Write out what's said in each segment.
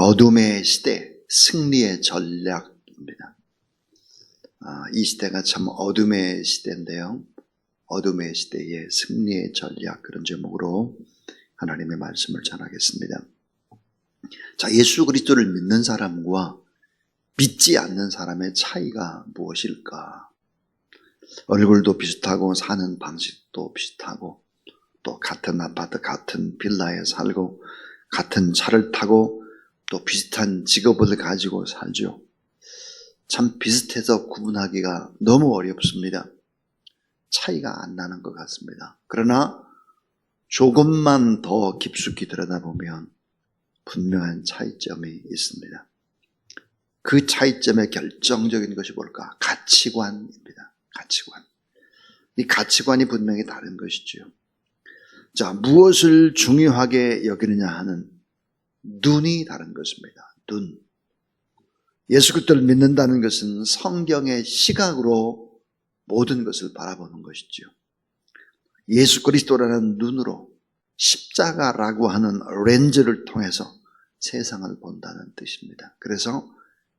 어둠의 시대, 승리의 전략입니다. 이 시대가 참 어둠의 시대인데요. 어둠의 시대의 승리의 전략, 그런 제목으로 하나님의 말씀을 전하겠습니다. 자, 예수 그리스도를 믿는 사람과 믿지 않는 사람의 차이가 무엇일까? 얼굴도 비슷하고 사는 방식도 비슷하고 또 같은 아파트, 같은 빌라에 살고 같은 차를 타고 또 비슷한 직업을 가지고 살죠. 참 비슷해서 구분하기가 너무 어렵습니다. 차이가 안 나는 것 같습니다. 그러나 조금만 더 깊숙이 들여다보면 분명한 차이점이 있습니다. 그 차이점의 결정적인 것이 뭘까? 가치관입니다. 가치관. 이 가치관이 분명히 다른 것이죠. 자, 무엇을 중요하게 여기느냐 하는 눈이 다른 것입니다. 눈. 예수 그리스도를 믿는다는 것은 성경의 시각으로 모든 것을 바라보는 것이죠. 예수 그리스도라는 눈으로 십자가라고 하는 렌즈를 통해서 세상을 본다는 뜻입니다. 그래서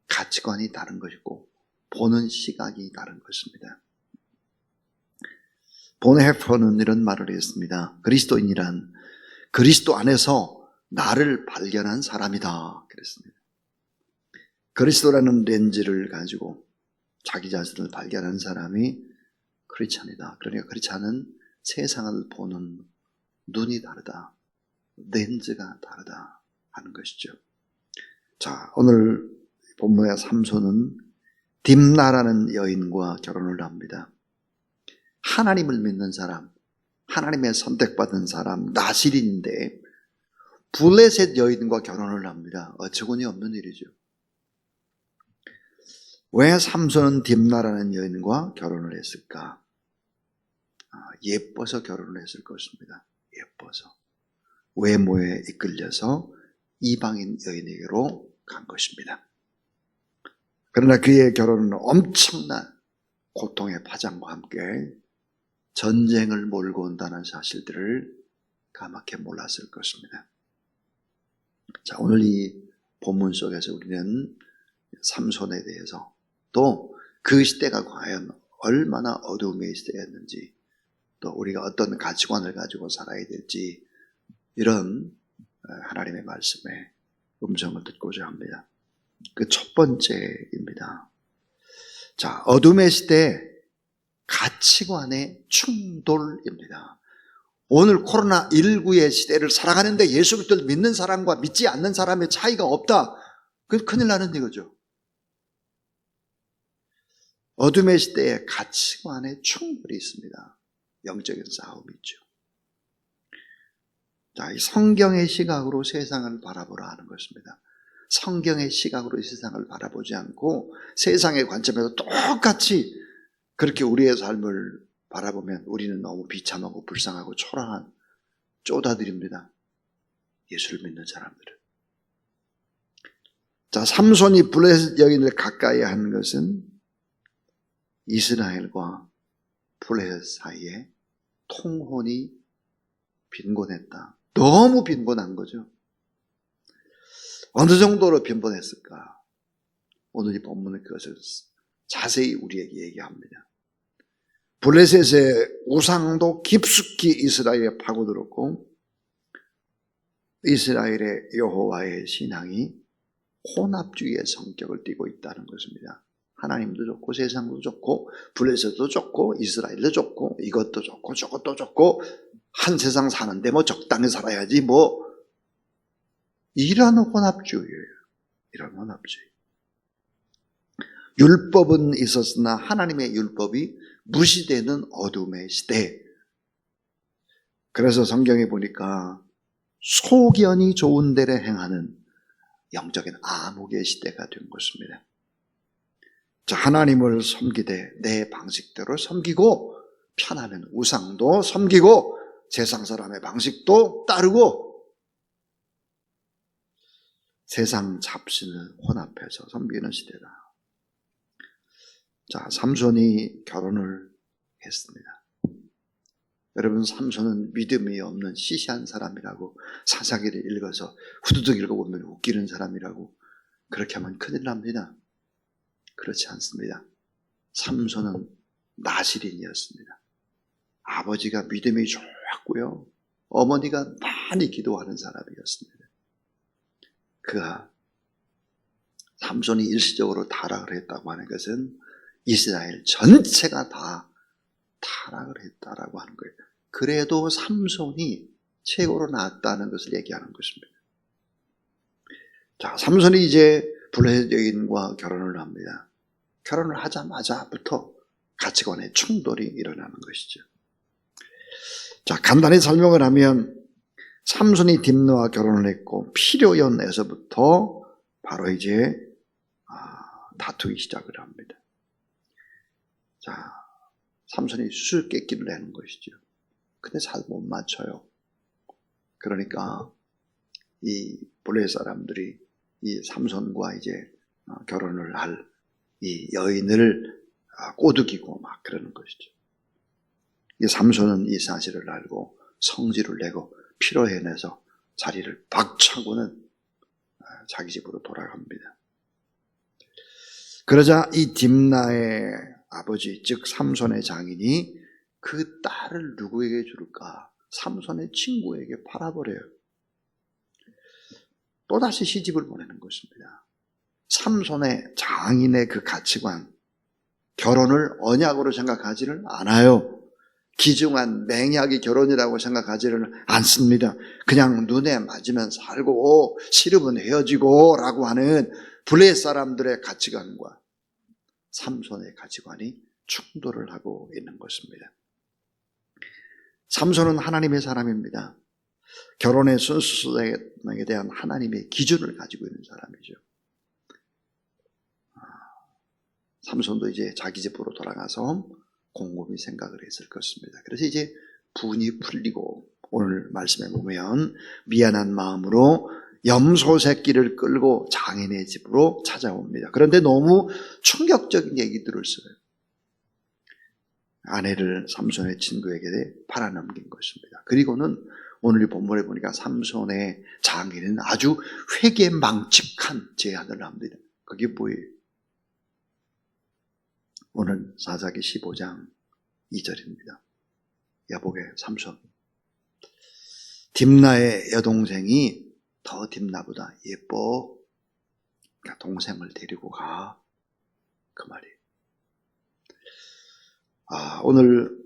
가치관이 다른 것이고 보는 시각이 다른 것입니다. 보네헤퍼는 이런 말을 했습니다. 그리스도인이란 그리스도 안에서 나를 발견한 사람이다 그랬습니다. 그리스도라는 렌즈를 가지고 자기 자신을 발견한 사람이 크리스찬이다. 그러니까 크리스찬은 세상을 보는 눈이 다르다. 렌즈가 다르다 하는 것이죠. 자, 오늘 본문의 삼손은 딥나라는 여인과 결혼을 합니다. 하나님을 믿는 사람, 하나님의 선택받은 사람, 나실인인데 블레셋 여인과 결혼을 합니다. 어처구니 없는 일이죠. 왜 삼손은 딥나라는 여인과 결혼을 했을까? 예뻐서 결혼을 했을 것입니다. 예뻐서. 외모에 이끌려서 이방인 여인에게로 간 것입니다. 그러나 그의 결혼은 엄청난 고통의 파장과 함께 전쟁을 몰고 온다는 사실들을 까맣게 몰랐을 것입니다. 자, 오늘 이 본문 속에서 우리는 삼손에 대해서 또 그 시대가 과연 얼마나 어두움의 시대였는지 또 우리가 어떤 가치관을 가지고 살아야 될지 이런 하나님의 말씀에 음성을 듣고자 합니다. 그 첫 번째입니다. 자, 어둠의 시대 가치관의 충돌입니다. 오늘 코로나19의 시대를 살아가는데 예수 그리스도를 믿는 사람과 믿지 않는 사람의 차이가 없다. 그건 큰일 나는 이거죠. 어둠의 시대에 가치관의 충돌이 있습니다. 영적인 싸움이 있죠. 자, 이 성경의 시각으로 세상을 바라보라 하는 것입니다. 성경의 시각으로 이 세상을 바라보지 않고 세상의 관점에서 똑같이 그렇게 우리의 삶을 바라보면 우리는 너무 비참하고 불쌍하고 초라한 쪼다들입니다. 예수를 믿는 사람들은. 자, 삼손이 블레셋 여인을 가까이 한 것은 이스라엘과 블레셋 사이에 통혼이 빈곤했다. 너무 빈곤한 거죠. 어느 정도로 빈곤했을까? 오늘 이 본문은 그것을 자세히 우리에게 얘기합니다. 블레셋의 우상도 깊숙이 이스라엘에 파고들었고 이스라엘의 여호와의 신앙이 혼합주의의 성격을 띠고 있다는 것입니다. 하나님도 좋고 세상도 좋고 블레셋도 좋고 이스라엘도 좋고 이것도 좋고 저것도 좋고 한 세상 사는데 뭐 적당히 살아야지 뭐 이런 혼합주의예요. 이런 혼합주의. 율법은 있었으나 하나님의 율법이 무시되는 어둠의 시대. 그래서 성경에 보니까 소견이 좋은 데를 행하는 영적인 암흑의 시대가 된 것입니다. 자, 하나님을 섬기되 내 방식대로 섬기고 편하면 우상도 섬기고 세상 사람의 방식도 따르고 세상 잡신을 혼합해서 섬기는 시대다. 자, 삼손이 결혼을 했습니다. 여러분, 삼손은 믿음이 없는 시시한 사람이라고 사사기를 읽어서 후두둑 읽어보면 웃기는 사람이라고 그렇게 하면 큰일 납니다. 그렇지 않습니다. 삼손은 나실인이었습니다. 아버지가 믿음이 좋았고요. 어머니가 많이 기도하는 사람이었습니다. 그가 삼손이 일시적으로 타락을 했다고 하는 것은 이스라엘 전체가 다 타락을 했다라고 하는 거예요. 그래도 삼손이 최고로 나았다는 것을 얘기하는 것입니다. 자, 삼손이 이제 블레셋 여인과 결혼을 합니다. 결혼을 하자마자부터 가치관의 충돌이 일어나는 것이죠. 자, 간단히 설명을 하면 삼손이 딥나와 결혼을 했고 필요연에서부터 바로 이제 다투기 시작을 합니다. 자, 삼손이 수수께끼를 내는 것이죠. 근데 잘 못 맞춰요. 그러니까 이 블레셋 사람들이 이 삼손과 이제 결혼을 할 이 여인을 꼬드기고 막 그러는 것이죠. 이 삼손은 이 사실을 알고 성질을 내고 피로해내서 자리를 박차고는 자기 집으로 돌아갑니다. 그러자 이 딥나의 아버지, 즉 삼손의 장인이 그 딸을 누구에게 줄까? 삼손의 친구에게 팔아버려요. 또다시 시집을 보내는 것입니다. 삼손의 장인의 그 가치관, 결혼을 언약으로 생각하지는 않아요. 기중한 맹약이 결혼이라고 생각하지는 않습니다. 그냥 눈에 맞으면 살고 싫으면 헤어지고 라고 하는 블레셋 사람들의 가치관과 삼손의 가치관이 충돌을 하고 있는 것입니다. 삼손은 하나님의 사람입니다. 결혼의 순수성에 대한 하나님의 기준을 가지고 있는 사람이죠. 삼손도 이제 자기 집으로 돌아가서 곰곰이 생각을 했을 것입니다. 그래서 이제 분이 풀리고 오늘 말씀에 보면 미안한 마음으로 염소 새끼를 끌고 장인의 집으로 찾아옵니다. 그런데 너무 충격적인 얘기들을 써요. 아내를 삼손의 친구에게 팔아넘긴 것입니다. 그리고는 오늘 이 본문에 보니까 삼손의 장인은 아주 회개망측한 제안을 합니다. 그게 뭐예요? 오늘 사사기 15장 2절입니다. 야복의 삼손. 딥나의 여동생이 더 딥나보다 예뻐. 그러니까 동생을 데리고 가. 그 말이에요. 오늘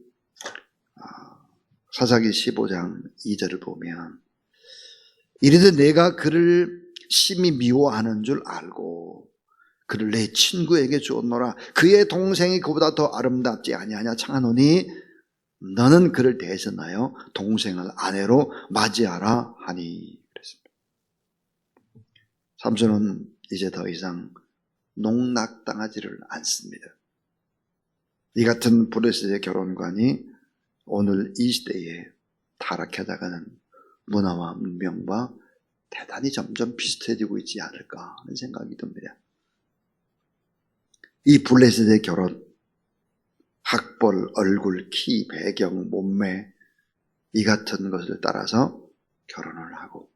사사기 15장 2절을 보면 이르되 내가 그를 심히 미워하는 줄 알고 그를 내 친구에게 주었노라. 그의 동생이 그보다 더 아름답지 아니하냐 청하노니 너는 그를 대신하여 동생을 아내로 맞이하라 하니 그랬습니다. 삼손은 이제 더 이상 농락당하지를 않습니다. 이 같은 블레셋의 결혼관이 오늘 이 시대에 타락해나가는 문화와 문명과 대단히 점점 비슷해지고 있지 않을까 하는 생각이 듭니다. 이 블레셋의 결혼, 학벌, 얼굴, 키, 배경, 몸매 이 같은 것을 따라서 결혼을 하고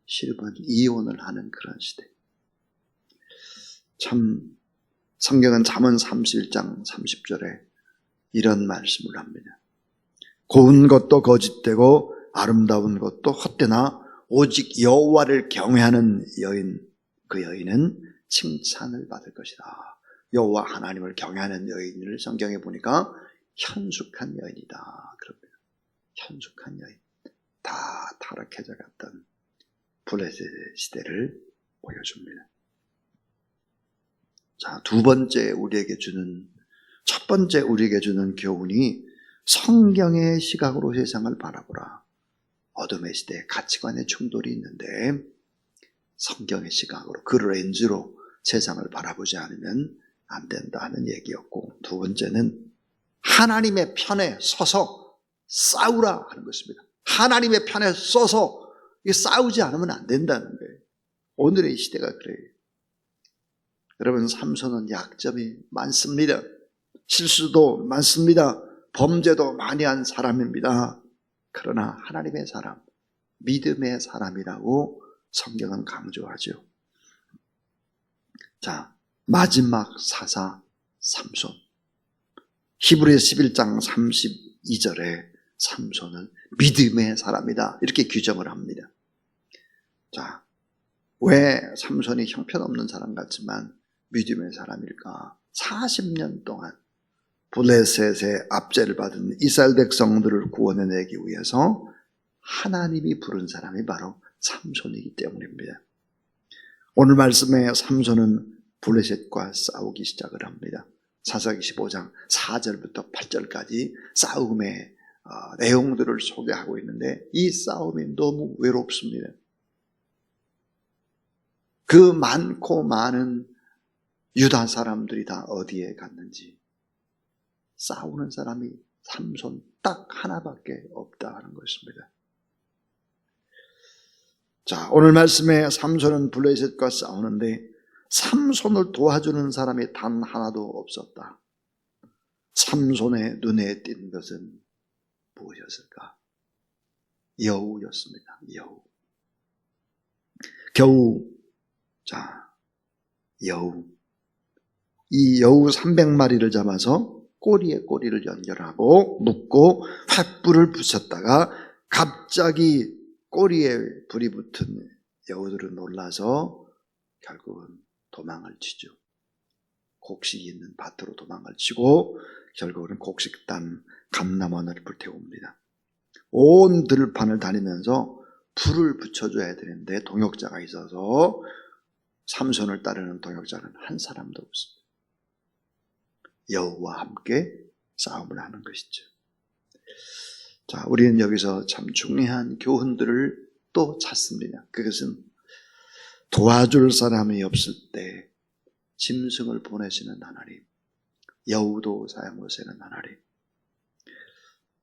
싫으면 이혼을 하는 그런 시대. 참 성경은 잠언 31장 30절에 이런 말씀을 합니다. 고운 것도 거짓되고 아름다운 것도 헛되나 오직 여호와를 경외하는 여인, 그 여인은 칭찬을 받을 것이다. 여호와 하나님을 경외하는 여인을 성경에 보니까 현숙한 여인이다. 그럽니다. 현숙한 여인. 다 타락해져 갔던 블레셋의 시대를 보여줍니다. 자, 두 번째 첫 번째 우리에게 주는 교훈이 성경의 시각으로 세상을 바라보라. 어둠의 시대에 가치관의 충돌이 있는데 성경의 시각으로, 그 렌즈로 세상을 바라보지 않으면 안 된다 하는 얘기였고, 두 번째는 하나님의 편에 서서 싸우라 하는 것입니다. 하나님의 편에 서서 싸우지 않으면 안 된다는 거예요. 오늘의 시대가 그래요. 여러분, 삼손은 약점이 많습니다. 실수도 많습니다. 범죄도 많이 한 사람입니다. 그러나 하나님의 사람, 믿음의 사람이라고 성경은 강조하죠. 자, 마지막 사사 삼손. 히브리서 11장 32절에 삼손은 믿음의 사람이다 이렇게 규정을 합니다. 자, 왜 삼손이 형편없는 사람 같지만 믿음의 사람일까? 40년 동안 블레셋의 압제를 받은 이스라엘 백성들을 구원해내기 위해서 하나님이 부른 사람이 바로 삼손이기 때문입니다. 오늘 말씀에 삼손은 블레셋과 싸우기 시작을 합니다. 사사기 15장 4절부터 8절까지 싸움의 내용들을 소개하고 있는데 이 싸움이 너무 외롭습니다. 그 많고 많은 유다 사람들이 다 어디에 갔는지 싸우는 사람이 삼손 딱 하나밖에 없다는 것입니다. 자, 오늘 말씀에 삼손은 블레셋과 싸우는데 삼손을 도와주는 사람이 단 하나도 없었다. 삼손의 눈에 띈 것은 무엇이었을까? 여우였습니다. 여우. 겨우, 자, 여우. 이 여우 300마리를 잡아서 꼬리에 꼬리를 연결하고 묶고 횃불을 붙였다가 갑자기 꼬리에 불이 붙은 여우들은 놀라서 결국은 도망을 치죠. 곡식이 있는 밭으로 도망을 치고 결국은 곡식단 감람원을 불태웁니다. 온 들판을 다니면서 불을 붙여줘야 되는데 동역자가 있어서 삼손을 따르는 동역자는 한 사람도 없습니다. 여우와 함께 싸움을 하는 것이죠. 자, 우리는 여기서 참 중요한 교훈들을 또 찾습니다. 그것은 도와줄 사람이 없을 때 짐승을 보내시는 하나님, 여우도 사용하시는 하나님.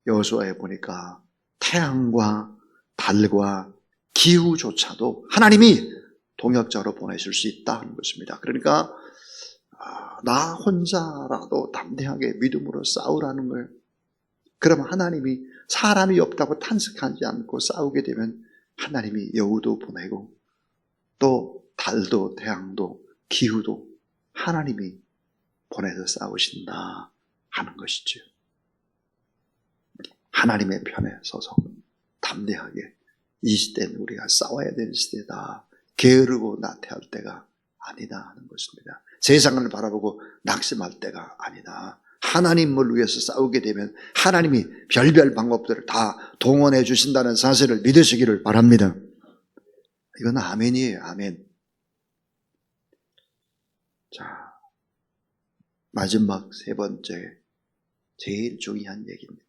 여호수아에 보니까 태양과 달과 기후조차도 하나님이 동역자로 보내실 수 있다는 것입니다. 그러니까 나 혼자라도 담대하게 믿음으로 싸우라는 거예요. 그럼 하나님이 사람이 없다고 탄식하지 않고 싸우게 되면 하나님이 여우도 보내고 또 달도 태양도 기후도 하나님이 보내서 싸우신다 하는 것이죠. 하나님의 편에 서서 담대하게 이 시대는 우리가 싸워야 될 시대다. 게으르고 나태할 때가 아니다 하는 것입니다. 세상을 바라보고 낙심할 때가 아니다. 하나님을 위해서 싸우게 되면 하나님이 별별 방법들을 다 동원해 주신다는 사실을 믿으시기를 바랍니다. 이건 아멘이에요. 아멘. 자, 마지막 세 번째 제일 중요한 얘기입니다.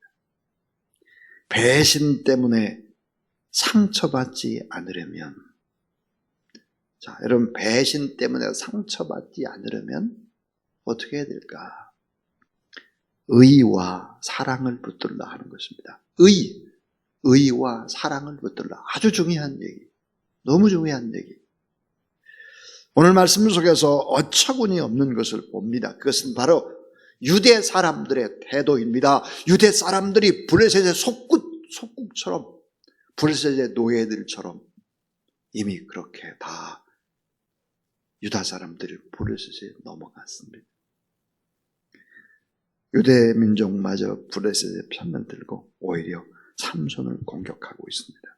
배신 때문에 상처받지 않으려면, 자, 여러분 배신 때문에 상처받지 않으려면 어떻게 해야 될까? 의와 사랑을 붙들라 하는 것입니다. 의와 사랑을 붙들라. 아주 중요한 얘기. 너무 중요한 얘기. 오늘 말씀 속에서 어처구니 없는 것을 봅니다. 그것은 바로 유대 사람들의 태도입니다. 유대 사람들이 블레셋의 속국처럼, 블레셋의 노예들처럼 이미 그렇게 다 유다 사람들이 블레셋에 넘어갔습니다. 유대 민족마저 블레셋의 편을 들고 오히려 삼손을 공격하고 있습니다.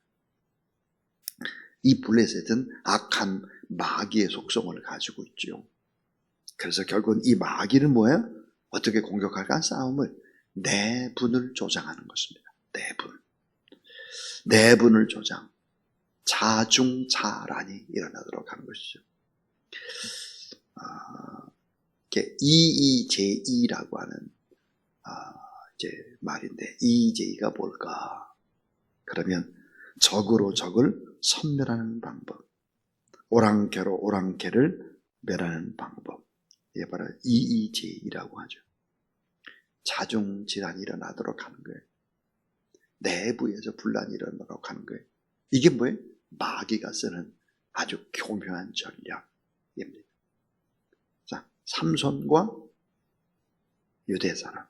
이 블레셋은 악한 마귀의 속성을 가지고 있죠. 그래서 결국은 이 마귀는 뭐예요? 어떻게 공격할까? 싸움을 내분을 조장하는 것입니다. 내분을 조장, 자중자란이 일어나도록 하는 것이죠. 이의제이라고 하는 이제 말인데, 이의제이가 뭘까? 그러면 적으로 적을 섬멸하는 방법, 오랑캐로 오랑캐를 멸하는 방법, 이게 바로 이의제이라고 하죠. 자중질환이 일어나도록 하는 거예요. 내부에서 분란이 일어나도록 하는 거예요. 이게 뭐예요? 마귀가 쓰는 아주 교묘한 전략입니다. 자, 삼손과 유대 사람,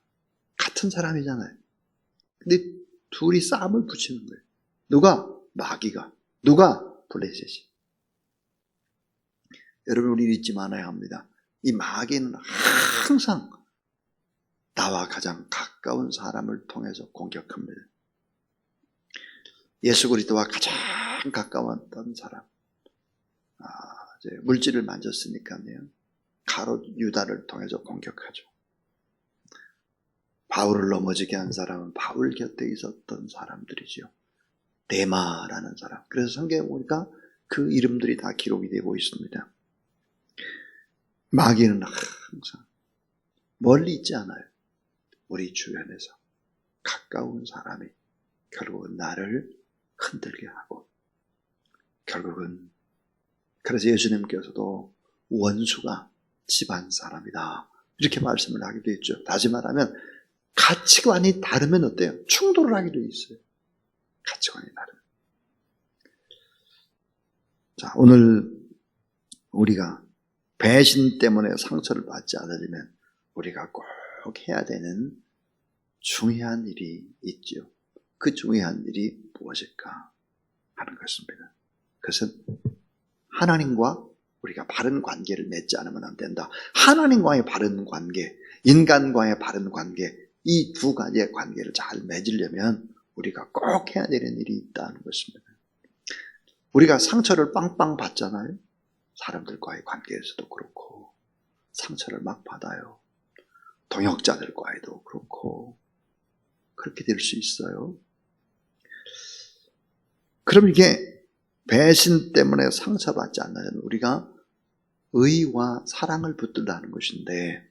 같은 사람이잖아요. 근데 둘이 싸움을 붙이는 거예요. 누가? 마귀가. 누가? 블레셋이. 여러분, 우리 잊지 말아야 합니다. 이 마귀는 항상 나와 가장 가까운 사람을 통해서 공격합니다. 예수 그리스도와 가장 가까웠던 사람, 이제 물질을 만졌으니까요, 가롯 유다를 통해서 공격하죠. 바울을 넘어지게 한 사람은 바울 곁에 있었던 사람들이죠. 데마라는 사람. 그래서 성경에 보니까 그 이름들이 다 기록이 되고 있습니다. 마귀는 항상 멀리 있지 않아요. 우리 주변에서 가까운 사람이 결국은 나를 흔들게 하고, 결국은 그래서 예수님께서도 원수가 집안 사람이다 이렇게 말씀을 하기도 했죠. 다시 말하면 가치관이 다르면 어때요? 충돌을 하기도 있어요. 가치관이 다르면. 자, 오늘 우리가 배신 때문에 상처를 받지 않으려면 우리가 꼭 해야 되는 중요한 일이 있죠. 그 중요한 일이 무엇일까 하는 것입니다. 그것은 하나님과 우리가 바른 관계를 맺지 않으면 안 된다. 하나님과의 바른 관계, 인간과의 바른 관계, 이 두 가지의 관계를 잘 맺으려면 우리가 꼭 해야 되는 일이 있다는 것입니다. 우리가 상처를 빵빵 받잖아요. 사람들과의 관계에서도 그렇고 상처를 막 받아요. 동역자들과에도 그렇고 그렇게 될 수 있어요. 그럼 이게 배신 때문에 상처받지 않는 우리가 의와 사랑을 붙들라는 것인데,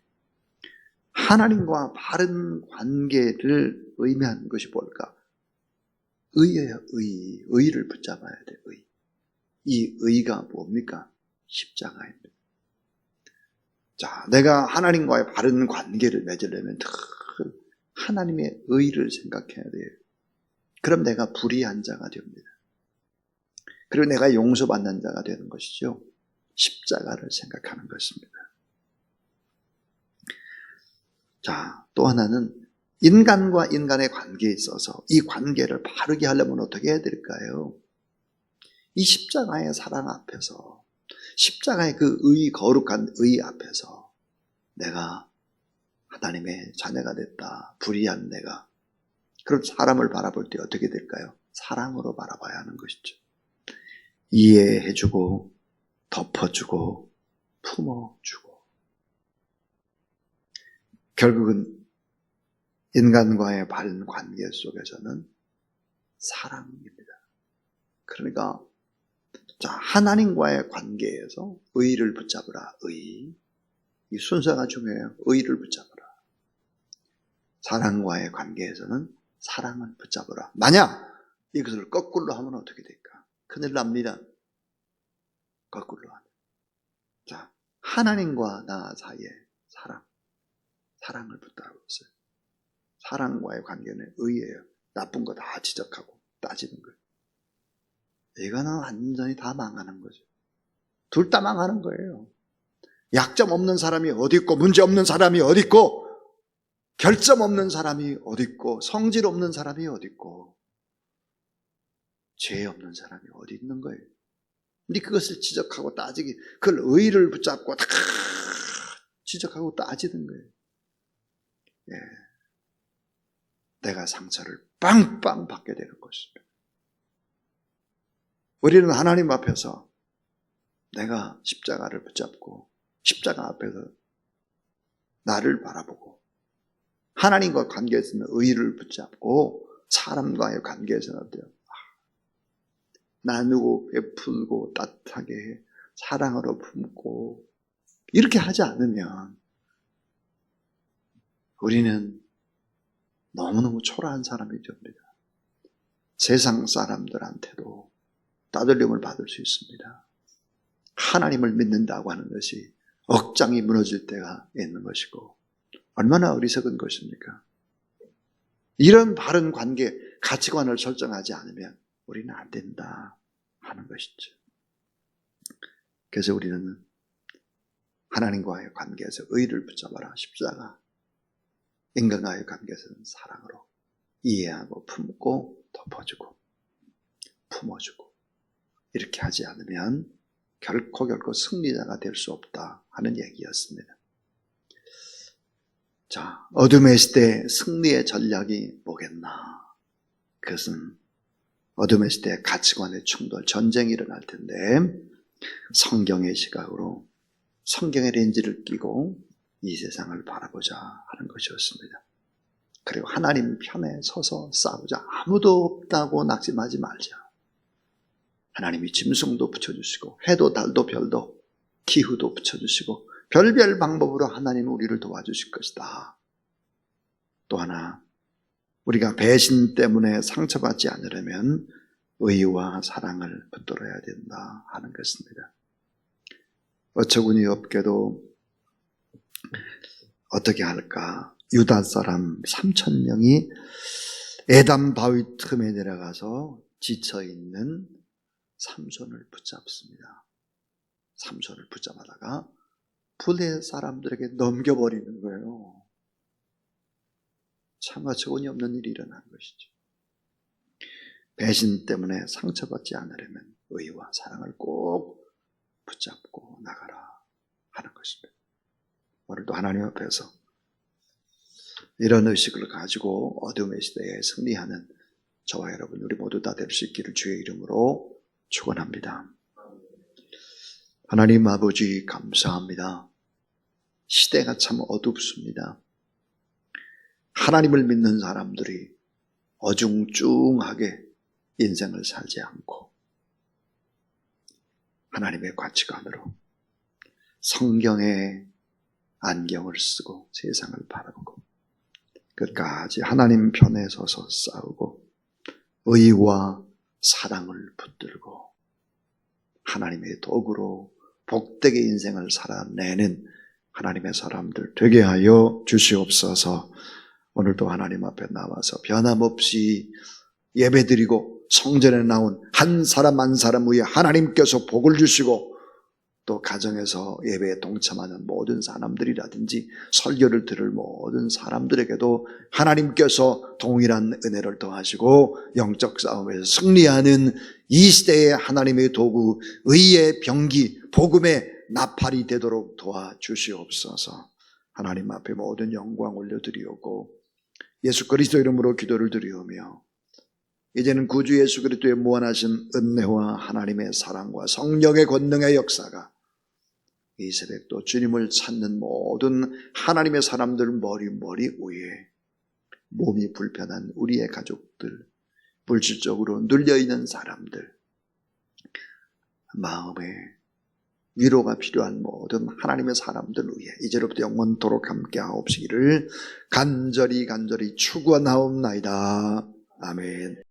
하나님과 바른 관계를 의미하는 것이 뭘까? 의예요. 의를 붙잡아야 돼. 이 의가 뭡니까? 십자가입니다. 자, 내가 하나님과의 바른 관계를 맺으려면 하나님의 의를 생각해야 돼요. 그럼 내가 불의한 자가 됩니다. 그리고 내가 용서받는 자가 되는 것이죠. 십자가를 생각하는 것입니다. 자, 또 하나는 인간과 인간의 관계에 있어서 이 관계를 바르게 하려면 어떻게 해야 될까요? 이 십자가의 사랑 앞에서, 십자가의 그 거룩한 의 앞에서 내가 하나님의 자녀가 됐다, 불의한 내가, 그런 사람을 바라볼 때 어떻게 될까요? 사랑으로 바라봐야 하는 것이죠. 이해해주고 덮어주고 품어주고, 결국은 인간과의 바른 관계 속에서는 사랑입니다. 그러니까 자, 하나님과의 관계에서 의를 붙잡으라. 이 순서가 중요해요. 의를 붙잡으라. 사랑과의 관계에서는 사랑을 붙잡으라. 만약 이것을 거꾸로 하면 어떻게 될까? 큰일 납니다. 거꾸로 하면. 자, 하나님과 나 사이에 사랑을 붙잡았어요. 사랑과의 관계는 의예요. 나쁜 거 다 지적하고 따지는 거예요. 이거는 완전히 다 망하는 거죠. 둘 다 망하는 거예요. 약점 없는 사람이 어디 있고, 문제 없는 사람이 어디 있고, 결점 없는 사람이 어디 있고, 성질 없는 사람이 어디 있고, 죄 없는 사람이 어디 있는 거예요. 근데 그것을 지적하고 따지기, 그걸 의를 붙잡고 다 지적하고 따지는 거예요. 예. 내가 상처를 빵빵 받게 되는 것입니다. 우리는 하나님 앞에서 내가 십자가를 붙잡고 십자가 앞에서 나를 바라보고, 하나님과 관계에서는 의를 붙잡고 사람과의 관계에서는 어때요? 나누고 베풀고 따뜻하게 해, 사랑으로 품고, 이렇게 하지 않으면 우리는 너무너무 초라한 사람이 됩니다. 세상 사람들한테도 따돌림을 받을 수 있습니다. 하나님을 믿는다고 하는 것이 억장이 무너질 때가 있는 것이고, 얼마나 어리석은 것입니까? 이런 바른 관계, 가치관을 설정하지 않으면 우리는 안 된다 하는 것이죠. 그래서 우리는 하나님과의 관계에서 의를 붙잡아라. 십자가. 인간과의 관계에서는 사랑으로 이해하고 품고 덮어주고 품어주고 이렇게 하지 않으면 결코 승리자가 될 수 없다 하는 얘기였습니다. 자, 어둠의 시대 승리의 전략이 뭐겠나? 그것은 어둠의 시대 가치관의 충돌, 전쟁이 일어날 텐데 성경의 시각으로 성경의 렌즈를 끼고 이 세상을 바라보자 하는 것이었습니다. 그리고 하나님 편에 서서 싸우자. 아무도 없다고 낙심하지 말자. 하나님이 짐승도 붙여주시고 해도 달도 별도 기후도 붙여주시고 별별 방법으로 하나님은 우리를 도와주실 것이다. 또 하나, 우리가 배신 때문에 상처받지 않으려면 의와 사랑을 붙들어야 된다 하는 것입니다. 어처구니 없게도 어떻게 할까? 유다 사람 3,000명이 에담 바위 틈에 내려가서 지쳐있는 삼손을 붙잡습니다. 삼손을 붙잡아다가 블레 사람들에게 넘겨버리는 거예요. 참 어처구니 없는 일이 일어난 것이죠. 배신 때문에 상처받지 않으려면 의와 사랑을 꼭 붙잡고 나가라 하는 것입니다. 오늘도 하나님 앞에서 이런 의식을 가지고 어둠의 시대에 승리하는 저와 여러분 우리 모두 다 될 수 있기를 주의 이름으로 축원합니다. 하나님 아버지 감사합니다. 시대가 참 어둡습니다. 하나님을 믿는 사람들이 어중중하게 인생을 살지 않고 하나님의 가치관으로 성경의 안경을 쓰고 세상을 바라보고 끝까지 하나님 편에 서서 싸우고 의와 사랑을 붙들고 하나님의 도구로 복되게 인생을 살아내는 하나님의 사람들 되게 하여 주시옵소서. 오늘도 하나님 앞에 나와서 변함없이 예배드리고 성전에 나온 한 사람 한 사람 위에 하나님께서 복을 주시고 또 가정에서 예배에 동참하는 모든 사람들이라든지 설교를 들을 모든 사람들에게도 하나님께서 동일한 은혜를 더하시고 영적 싸움에서 승리하는 이 시대의 하나님의 도구 의의 병기 복음의 나팔이 되도록 도와주시옵소서. 하나님 앞에 모든 영광 올려드리오고 예수 그리스도 이름으로 기도를 드리오며 이제는 구주 예수 그리스도의 무한하신 은혜와 하나님의 사랑과 성령의 권능의 역사가 이 새벽도 주님을 찾는 모든 하나님의 사람들 머리 위에 몸이 불편한 우리의 가족들, 물질적으로 눌려있는 사람들, 마음에 위로가 필요한 모든 하나님의 사람들 위해 이제로부터 영원토록 함께 하옵시기를 간절히 축원하옵나이다. 아멘.